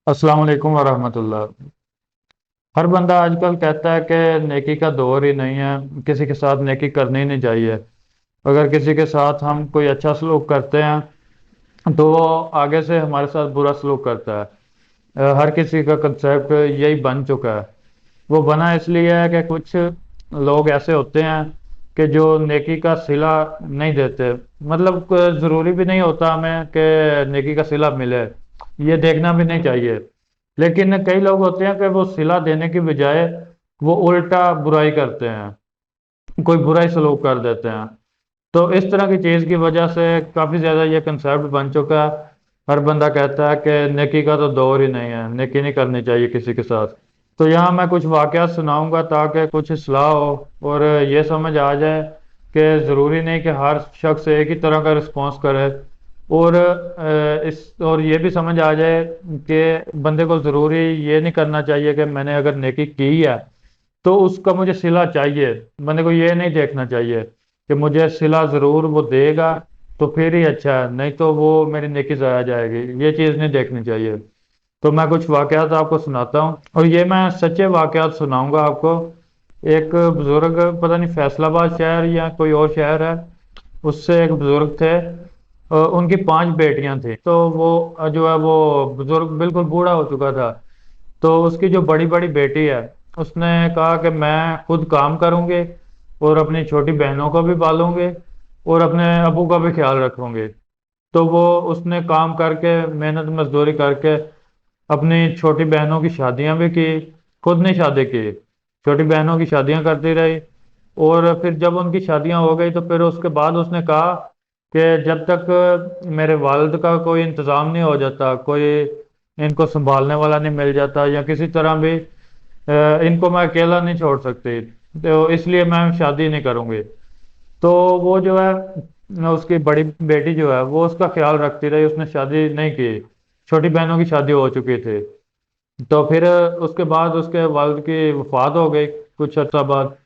अस्सलाम वालेकुम वरहमतुल्लाह। हर बंदा आजकल कहता है कि नेकी का दौर ही नहीं है, किसी के साथ नेकी करनी ही नहीं चाहिए। अगर किसी के साथ हम कोई अच्छा सलूक करते हैं तो वो आगे से हमारे साथ बुरा सलूक करता है। हर किसी का कंसेप्ट यही बन चुका है। वो बना इसलिए है कि कुछ लोग ऐसे होते हैं कि जो नेकी का सिला नहीं देते। मतलब ज़रूरी भी नहीं होता हमें कि नेकी का सिला मिले, ये देखना भी नहीं चाहिए। लेकिन कई लोग होते हैं कि वो सिला देने की बजाय वो उल्टा बुराई करते हैं, कोई बुराई सलूक कर देते हैं। तो इस तरह की चीज़ की वजह से काफ़ी ज़्यादा ये कंसेप्ट बन चुका है। हर बंदा कहता है कि नेकी का तो दौर ही नहीं है, नेकी नहीं करनी चाहिए किसी के साथ। तो यहाँ मैं कुछ वाक़यात सुनाऊंगा ताकि कुछ इस्लाह हो और ये समझ आ जाए कि ज़रूरी नहीं कि हर शख्स एक ही तरह का रिस्पॉन्स करे। और ये भी समझ आ जाए कि बंदे को ज़रूरी ये नहीं करना चाहिए कि मैंने अगर नेकी की है तो उसका मुझे सिला चाहिए। बंदे को ये नहीं देखना चाहिए कि मुझे सिला ज़रूर वो देगा तो फिर ही अच्छा है, नहीं तो वो मेरी नेकी ज़ाया जाएगी। ये चीज़ नहीं देखनी चाहिए। तो मैं कुछ वाकयात आपको सुनाता हूँ और ये मैं सच्चे वाकयात सुनाऊंगा आपको। एक बुजुर्ग, पता नहीं फैसलाबाद शहर या कोई और शहर है, उससे एक बुजुर्ग थे। उनकी 5 बेटियां थी। तो वो जो है वो बुजुर्ग बिल्कुल बूढ़ा हो चुका था। तो उसकी जो बड़ी बड़ी बेटी है, उसने कहा कि मैं खुद काम करूंगी और अपनी छोटी बहनों को भी पालूंगी और अपने अबू का भी ख्याल रखूंगी। तो वो उसने काम करके, मेहनत मजदूरी करके अपनी छोटी बहनों की शादियां भी की। खुद ने शादी की, छोटी बहनों की शादियां करती रही। और फिर जब उनकी शादियां हो गई तो फिर उसके बाद उसने कहा कि जब तक मेरे वालिद का कोई इंतज़ाम नहीं हो जाता, कोई इनको संभालने वाला नहीं मिल जाता या किसी तरह भी इनको मैं अकेला नहीं छोड़ सकती, तो इसलिए मैं शादी नहीं करूंगी। तो वो जो है, उसकी बड़ी बेटी जो है वो उसका ख्याल रखती रही, उसने शादी नहीं की। छोटी बहनों की शादी हो चुकी थी। तो फिर उसके बाद उसके वालिद की वफात हो गई कुछ अर्सा बाद।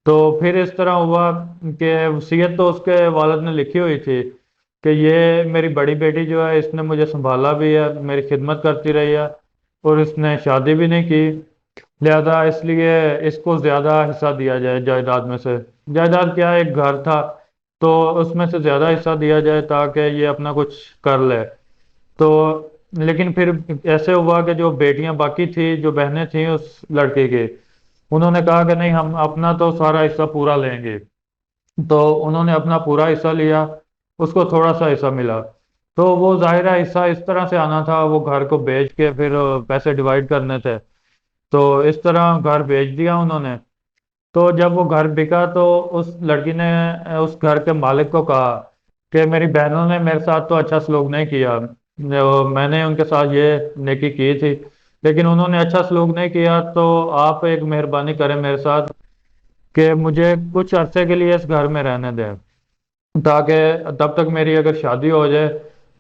तो फिर इस तरह हुआ कि वसीयत तो उसके वालिद ने लिखी हुई थी कि ये मेरी बड़ी बेटी जो है इसने मुझे संभाला भी है, मेरी खिदमत करती रही है और इसने शादी भी नहीं की, लिहाजा इसलिए इसको ज्यादा हिस्सा दिया जाए जायदाद में से। जायदाद क्या है, एक घर था, तो उसमें से ज्यादा हिस्सा दिया जाए ताकि ये अपना कुछ कर ले। तो लेकिन फिर ऐसे हुआ कि जो बेटियां बाकी थी, जो बहनें थी उस लड़के के, उन्होंने कहा कि नहीं, हम अपना तो सारा हिस्सा पूरा लेंगे। तो उन्होंने अपना पूरा हिस्सा लिया, उसको थोड़ा सा हिस्सा मिला। तो वो ज़ाहिरा हिस्सा इस तरह से आना था, वो घर को बेच के फिर पैसे डिवाइड करने थे। तो इस तरह घर बेच दिया उन्होंने। तो जब वो घर बिका तो उस लड़की ने उस घर के मालिक को कहा कि मेरी बहनों ने मेरे साथ तो अच्छा सलूक नहीं किया, मैंने उनके साथ ये नेकी की थी लेकिन उन्होंने अच्छा सलूक नहीं किया। तो आप एक मेहरबानी करें मेरे साथ कि मुझे कुछ अरसे के लिए इस घर में रहने दें, ताकि तब तक मेरी अगर शादी हो जाए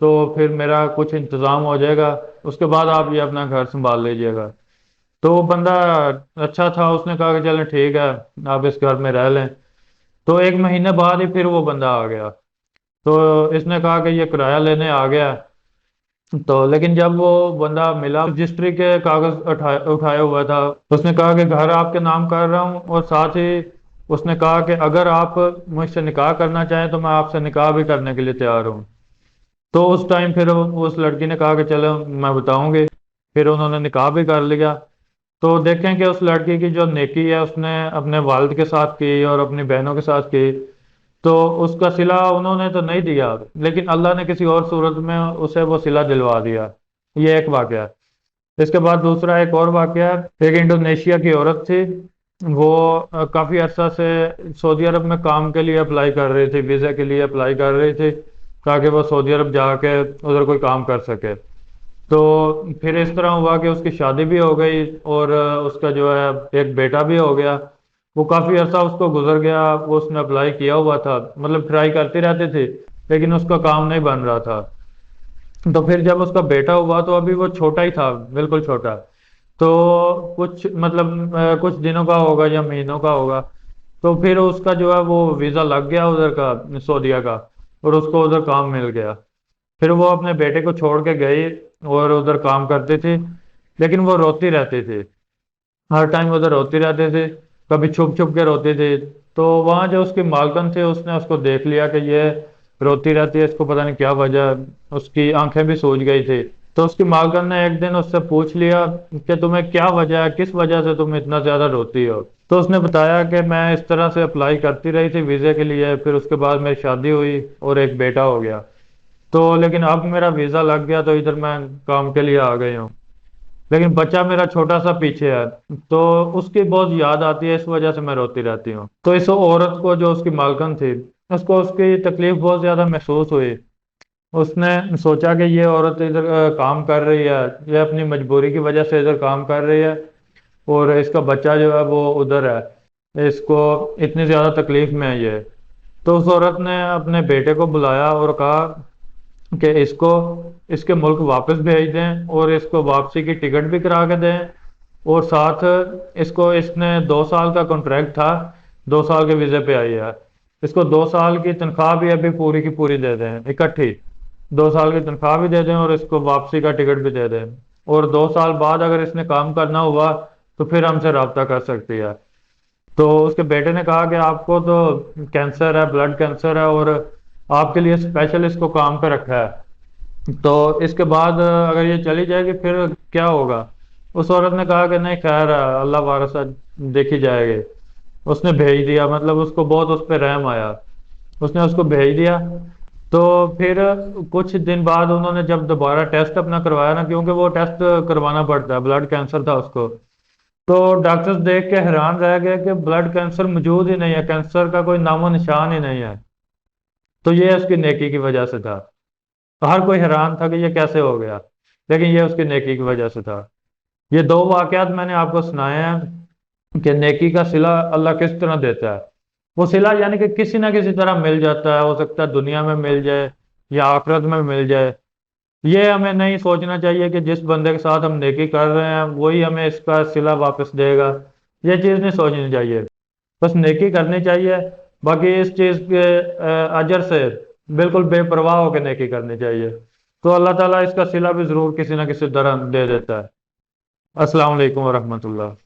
तो फिर मेरा कुछ इंतज़ाम हो जाएगा, उसके बाद आप ये अपना घर संभाल लीजिएगा। तो वो बंदा अच्छा था, उसने कहा कि चलें ठीक है, आप इस घर में रह लें। तो एक महीने बाद ही फिर वो बंदा आ गया। तो इसने कहा कि ये किराया लेने आ गया। तो लेकिन जब वो बंदा मिला, रजिस्ट्री के कागज उठाया हुआ था। उसने कहा कि घर आपके नाम कर रहा हूँ और साथ ही उसने कहा कि अगर आप मुझसे निकाह करना चाहें तो मैं आपसे निकाह भी करने के लिए तैयार हूँ। तो उस टाइम फिर उस लड़की ने कहा कि चलो मैं बताऊंगी। फिर उन्होंने निकाह भी कर लिया। तो देखें कि उस लड़की की जो नेकी है उसने अपने वालिद के साथ की और अपनी बहनों के साथ की। तो उसका सिला उन्होंने तो नहीं दिया, लेकिन अल्लाह ने किसी और सूरत में उसे वो सिला दिलवा दिया। ये एक वाकया है। इसके बाद दूसरा एक और वाकया है। एक इंडोनेशिया की औरत थी। वो काफी अरसा से सऊदी अरब में काम के लिए अप्लाई कर रही थी, वीजा के लिए अप्लाई कर रही थी ताकि वो सऊदी अरब जाके उधर कोई काम कर सके। तो फिर इस तरह हुआ कि उसकी शादी भी हो गई और उसका जो है एक बेटा भी हो गया। वो काफी अरसा उसको गुजर गया, वो उसने अप्लाई किया हुआ था, मतलब ट्राई करती रहती थी लेकिन उसका काम नहीं बन रहा था। तो फिर जब उसका बेटा हुआ तो अभी वो छोटा ही था, बिल्कुल छोटा। तो कुछ मतलब कुछ दिनों का होगा या महीनों का होगा। तो फिर उसका जो है वो वीजा लग गया उधर का, सऊदीया का, और उसको उधर काम मिल गया। फिर वो अपने बेटे को छोड़ के गई اور ادھر کام کرتی تھی، لیکن وہ روتی رہتی تھی، ہر ٹائم ادھر روتی رہتے تھے، کبھی چھپ چھپ کے روتے تھے۔ تو وہاں جو اس کی مالکن تھے اس نے اس کو دیکھ لیا کہ یہ روتی رہتی ہے، اس کو پتہ نہیں کیا وجہ ہے، اس کی آنکھیں بھی سوج گئی تھی۔ تو اس کی مالکن نے ایک دن اس سے پوچھ لیا کہ تمہیں کیا وجہ ہے، کس وجہ سے تم اتنا زیادہ روتی ہو؟ تو اس نے بتایا کہ میں اس طرح سے اپلائی کرتی رہی تھی ویزے کے لیے، پھر اس کے بعد میری شادی ہوئی اور ایک بیٹا ہو گیا، تو لیکن اب میرا ویزا لگ گیا تو ادھر میں کام کے لیے آ گئی ہوں، لیکن بچہ میرا چھوٹا سا پیچھے ہے، تو اس کی بہت یاد آتی ہے، اس وجہ سے میں روتی رہتی ہوں۔ تو اس عورت کو جو اس کی مالکن تھی، اس کو اس کی تکلیف بہت زیادہ محسوس ہوئی۔ اس نے سوچا کہ یہ عورت ادھر کام کر رہی ہے، یہ اپنی مجبوری کی وجہ سے ادھر کام کر رہی ہے، اور اس کا بچہ جو ہے وہ ادھر ہے، اس کو اتنی زیادہ تکلیف میں ہے یہ۔ تو اس عورت نے اپنے بیٹے کو بلایا اور کہا کہ اس کو اس کے ملک واپس بھیج دیں، اور اس کو واپسی کی ٹکٹ بھی کرا کے دیں، اور ساتھ اس کو، اس نے 2 سال کا کانٹریکٹ تھا، 2 سال کے ویزے پہ آئی ہے، اس کو 2 سال کی تنخواہ بھی ابھی پوری کی پوری دے دیں اکٹھی، 2 سال کی تنخواہ بھی دے دیں اور اس کو واپسی کا ٹکٹ بھی دے دیں، اور 2 سال بعد اگر اس نے کام کرنا ہوا تو پھر ہم سے رابطہ کر سکتی ہے۔ تو اس کے بیٹے نے کہا کہ آپ کو تو کینسر ہے، بلڈ کینسر ہے، اور آپ کے لیے اسپیشل اس کو کام پہ رکھا ہے، تو اس کے بعد اگر یہ چلی جائے گی پھر کیا ہوگا؟ اس عورت نے کہا کہ نہیں خیر ہے، اللہ وارثہ، دیکھی جائے گی۔ اس نے بھیج دیا، مطلب اس کو بہت اس پہ رحم آیا، اس نے اس کو بھیج دیا۔ تو پھر کچھ دن بعد انہوں نے جب دوبارہ ٹیسٹ اپنا کروایا نا، کیونکہ وہ ٹیسٹ کروانا پڑتا ہے، بلڈ کینسر تھا اس کو، تو ڈاکٹرز دیکھ کے حیران رہ گئے کہ بلڈ کینسر موجود ہی نہیں ہے، کینسر کا کوئی نام و نشان ہی نہیں ہے۔ تو یہ اس کی نیکی کی وجہ سے تھا، تو ہر کوئی حیران تھا کہ یہ کیسے ہو گیا، لیکن یہ اس کی نیکی کی وجہ سے تھا۔ یہ 2 واقعات میں نے آپ کو سنائے ہیں کہ نیکی کا صلہ اللہ کس طرح دیتا ہے۔ وہ صلہ یعنی کہ کسی نہ کسی طرح مل جاتا ہے، ہو سکتا ہے دنیا میں مل جائے یا آخرت میں مل جائے۔ یہ ہمیں نہیں سوچنا چاہیے کہ جس بندے کے ساتھ ہم نیکی کر رہے ہیں وہی ہمیں اس کا صلہ واپس دے گا، یہ چیز نہیں سوچنی چاہیے، بس نیکی کرنی چاہیے، باقی اس چیز کے اجر سے بالکل بے پرواہ ہو کے نیکی کرنی چاہیے، تو اللہ تعالیٰ اس کا صلہ بھی ضرور کسی نہ کسی طرح دے دیتا ہے۔ السلام علیکم ورحمۃ اللہ۔